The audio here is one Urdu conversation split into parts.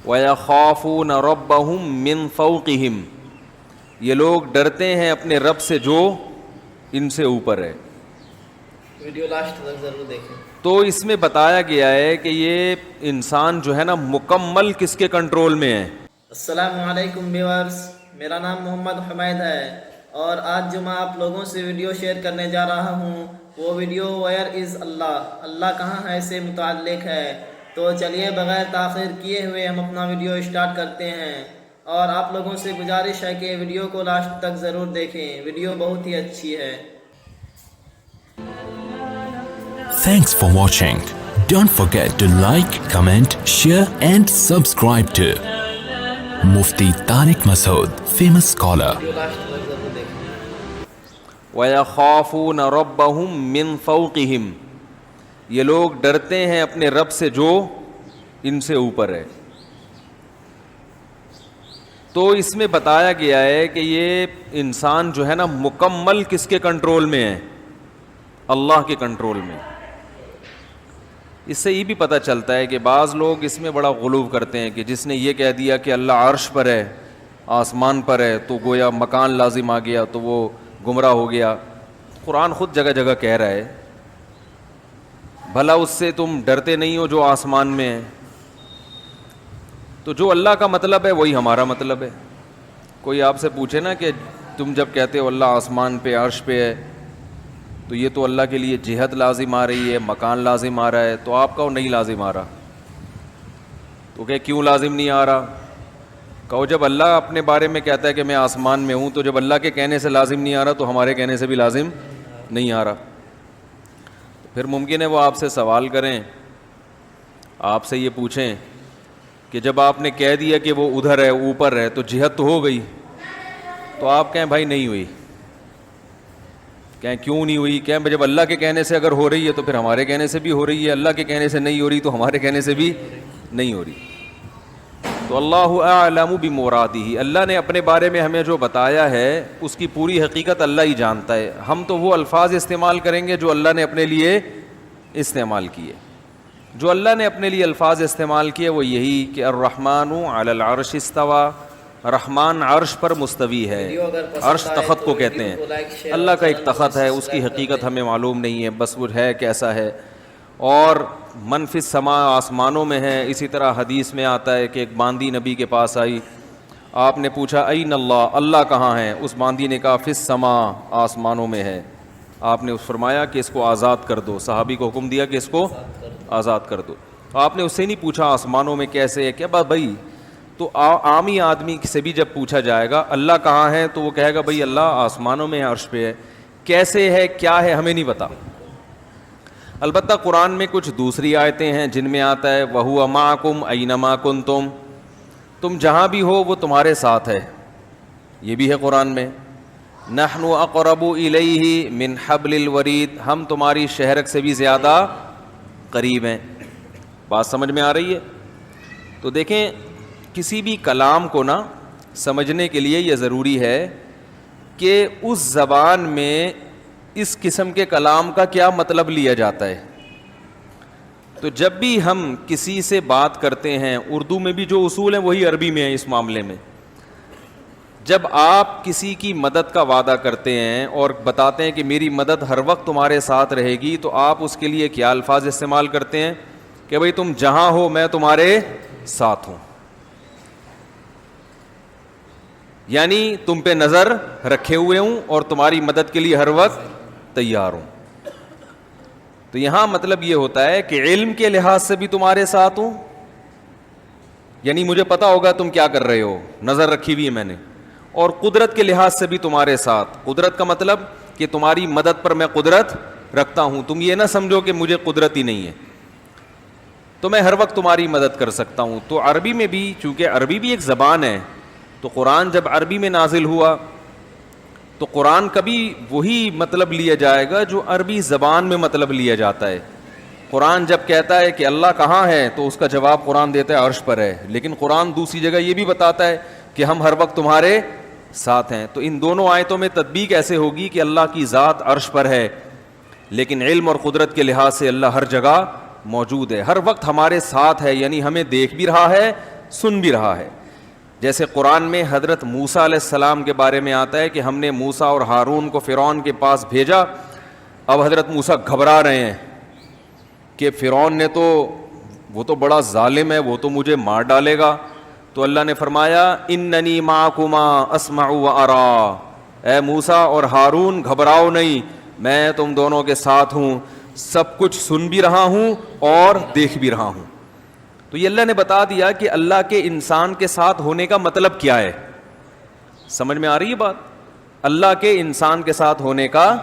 وَيَخَافُونَ رَبَّهُم مِّن فَوْقِهِمْ، یہ لوگ ڈرتے ہیں اپنے رب سے جو ان سے اوپر ہے۔ ویڈیو لاسٹ تک ضرور دیکھیں۔ تو اس میں بتایا گیا ہے کہ یہ انسان جو ہے نا مکمل کس کے کنٹرول میں ہے۔ السلام علیکم ویورز، میرا نام محمد حمید ہے اور آج جو میں آپ لوگوں سے ویڈیو شیئر کرنے جا رہا ہوں وہ ویڈیو ویئر از اللہ، اللہ کہاں ہے سے متعلق ہے۔ تو چلیے بغیر تاخیر کیے ہوئے ہم اپنا ویڈیو اسٹارٹ کرتے ہیں، اور آپ لوگوں سے گزارش ہے کہ ویڈیو کو لاسٹ تک ضرور دیکھیں، ویڈیو بہت ہی اچھی ہے۔ Thanks for watching. Don't forget to like, comment, share and subscribe to Mufti Tariq Masood, famous scholar. Video last تک ضرور دیکھیں۔ وَيَخَافُونَ رَبَّهُم مِّن فَوْقِهِمْ، یہ لوگ ڈرتے ہیں اپنے رب سے جو ان سے اوپر ہے۔ تو اس میں بتایا گیا ہے کہ یہ انسان جو ہے نا مکمل کس کے کنٹرول میں ہے؟ اللہ کے کنٹرول میں۔ اس سے یہ بھی پتہ چلتا ہے کہ بعض لوگ اس میں بڑا غلو کرتے ہیں کہ جس نے یہ کہہ دیا کہ اللہ عرش پر ہے، آسمان پر ہے، تو گویا مکان لازم آ گیا تو وہ گمراہ ہو گیا۔ قرآن خود جگہ جگہ کہہ رہا ہے بھلا اس سے تم ڈرتے نہیں ہو جو آسمان میں ہے۔ تو جو اللہ کا مطلب ہے وہی ہمارا مطلب ہے۔ کوئی آپ سے پوچھے نا کہ تم جب کہتے ہو اللہ آسمان پہ عرش پہ ہے تو یہ تو اللہ کے لیے جہت لازم آ رہی ہے، مکان لازم آ رہا ہے، تو آپ کہو نہیں لازم آ رہا۔ تو کہ کیوں لازم نہیں آ رہا؟ کہو جب اللہ اپنے بارے میں کہتا ہے کہ میں آسمان میں ہوں، تو جب اللہ کے کہنے سے لازم نہیں آ رہا تو ہمارے کہنے سے بھی لازم نہیں آ رہا۔ پھر ممکن ہے وہ آپ سے سوال کریں، آپ سے یہ پوچھیں کہ جب آپ نے کہہ دیا کہ وہ ادھر ہے، اوپر ہے، تو جہت تو ہو گئی، تو آپ کہیں بھائی نہیں ہوئی۔ کہیں کیوں نہیں ہوئی؟ کہیں جب اللہ کے کہنے سے اگر ہو رہی ہے تو پھر ہمارے کہنے سے بھی ہو رہی ہے، اللہ کے کہنے سے نہیں ہو رہی تو ہمارے کہنے سے بھی نہیں ہو رہی۔ تو اللہ اعلم بمرادہ، اللہ نے اپنے بارے میں ہمیں جو بتایا ہے اس کی پوری حقیقت اللہ ہی جانتا ہے۔ ہم تو وہ الفاظ استعمال کریں گے جو اللہ نے اپنے لیے استعمال کیے۔ جو اللہ نے اپنے لیے الفاظ استعمال کیے وہ یہی کہ الرحمن علی العرش استوى، رحمان عرش پر مستوی ہے۔ عرش تخت کو کہتے ہیں، اللہ کا ایک تخت ہے، اس کی حقیقت ہمیں معلوم نہیں ہے، بس وہ ہے کیسا ہے۔ اور من فی السماء، آسمانوں میں ہے۔ اسی طرح حدیث میں آتا ہے کہ ایک باندی نبی کے پاس آئی، آپ نے پوچھا این اللہ، اللہ کہاں ہے؟ اس باندی نے کہا فی السماء، آسمانوں میں ہے۔ آپ نے فرمایا کہ اس کو آزاد کر دو، صحابی کو حکم دیا کہ اس کو آزاد کر دو۔ آپ نے اس سے نہیں پوچھا آسمانوں میں کیسے ہے، کیا بات بھائی؟ تو عامی آدمی سے بھی جب پوچھا جائے گا اللہ کہاں ہے تو وہ کہے گا بھائی اللہ آسمانوں میں ہے، عرش پہ ہے۔ کیسے ہے، کیا ہے، ہمیں نہیں پتا۔ البتہ قرآن میں کچھ دوسری آیتیں ہیں جن میں آتا ہے وَهُوَ مَعَكُمْ أَيْنَمَا كُنْتُمْ، تم جہاں بھی ہو وہ تمہارے ساتھ ہے، یہ بھی ہے قرآن میں۔ نَحْنُ أَقْرَبُ إِلَيْهِ مِنْ حَبْلِ الْوَرِيدِ، ہم تمہاری شہرک سے بھی زیادہ قریب ہیں۔ بات سمجھ میں آ رہی ہے؟ تو دیکھیں کسی بھی کلام کو نا سمجھنے کے لیے یہ ضروری ہے کہ اس زبان میں اس قسم کے کلام کا کیا مطلب لیا جاتا ہے۔ تو جب بھی ہم کسی سے بات کرتے ہیں، اردو میں بھی جو اصول ہیں وہی عربی میں ہیں اس معاملے میں۔ جب آپ کسی کی مدد کا وعدہ کرتے ہیں اور بتاتے ہیں کہ میری مدد ہر وقت تمہارے ساتھ رہے گی، تو آپ اس کے لیے کیا الفاظ استعمال کرتے ہیں کہ بھئی تم جہاں ہو میں تمہارے ساتھ ہوں، یعنی تم پہ نظر رکھے ہوئے ہوں اور تمہاری مدد کے لیے ہر وقت تیار ہوں۔ تو یہاں مطلب یہ ہوتا ہے کہ علم کے لحاظ سے بھی تمہارے ساتھ ہوں، یعنی مجھے پتا ہوگا تم کیا کر رہے ہو، نظر رکھی ہوئی ہے میں نے، اور قدرت کے لحاظ سے بھی تمہارے ساتھ۔ قدرت کا مطلب کہ تمہاری مدد پر میں قدرت رکھتا ہوں، تم یہ نہ سمجھو کہ مجھے قدرت ہی نہیں ہے، تو میں ہر وقت تمہاری مدد کر سکتا ہوں۔ تو عربی میں بھی، چونکہ عربی بھی ایک زبان ہے، تو قرآن جب عربی میں نازل ہوا تو قرآن کا بھی وہی مطلب لیا جائے گا جو عربی زبان میں مطلب لیا جاتا ہے۔ قرآن جب کہتا ہے کہ اللہ کہاں ہے تو اس کا جواب قرآن دیتا ہے عرش پر ہے، لیکن قرآن دوسری جگہ یہ بھی بتاتا ہے کہ ہم ہر وقت تمہارے ساتھ ہیں۔ تو ان دونوں آیتوں میں تطبیق ایسے ہوگی کہ اللہ کی ذات عرش پر ہے، لیکن علم اور قدرت کے لحاظ سے اللہ ہر جگہ موجود ہے، ہر وقت ہمارے ساتھ ہے، یعنی ہمیں دیکھ بھی رہا ہے سن بھی رہا ہے. جیسے قرآن میں حضرت موسیٰ علیہ السلام کے بارے میں آتا ہے کہ ہم نے موسیٰ اور ہارون کو فرعون کے پاس بھیجا. اب حضرت موسیٰ گھبرا رہے ہیں کہ فرعون نے تو وہ تو بڑا ظالم ہے, وہ تو مجھے مار ڈالے گا. تو اللہ نے فرمایا اننی معکما اسمع و ارا, اے موسیٰ اور ہارون گھبراؤ نہیں, میں تم دونوں کے ساتھ ہوں, سب کچھ سن بھی رہا ہوں اور دیکھ بھی رہا ہوں. تو یہ اللہ نے بتا دیا کہ اللہ کے انسان کے ساتھ ہونے کا مطلب کیا ہے. سمجھ میں آ رہی ہے بات؟ اللہ کے انسان کے ساتھ ہونے کا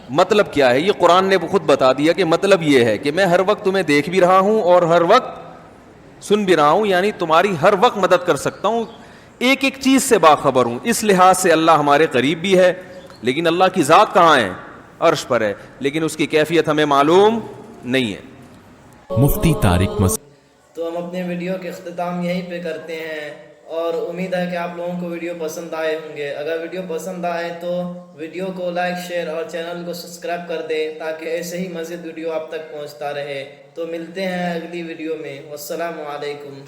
مطلب کیا ہے, یہ قرآن نے خود بتا دیا کہ مطلب یہ ہے کہ میں ہر وقت تمہیں دیکھ بھی رہا ہوں اور ہر وقت سن بھی رہا ہوں, یعنی تمہاری ہر وقت مدد کر سکتا ہوں, ایک ایک چیز سے باخبر ہوں. اس لحاظ سے اللہ ہمارے قریب بھی ہے, لیکن اللہ کی ذات کہاں ہے؟ عرش پر ہے, لیکن اس کی کیفیت ہمیں معلوم نہیں ہے. مفتی طارق مسعود. تو ہم اپنے ویڈیو کے اختتام یہیں پہ کرتے ہیں, اور امید ہے کہ آپ لوگوں کو ویڈیو پسند آئے ہوں گے. اگر ویڈیو پسند آئے تو ویڈیو کو لائک, شیئر اور چینل کو سبسکرائب کر دیں تاکہ ایسے ہی مزید ویڈیو آپ تک پہنچتا رہے. تو ملتے ہیں اگلی ویڈیو میں. والسلام علیکم.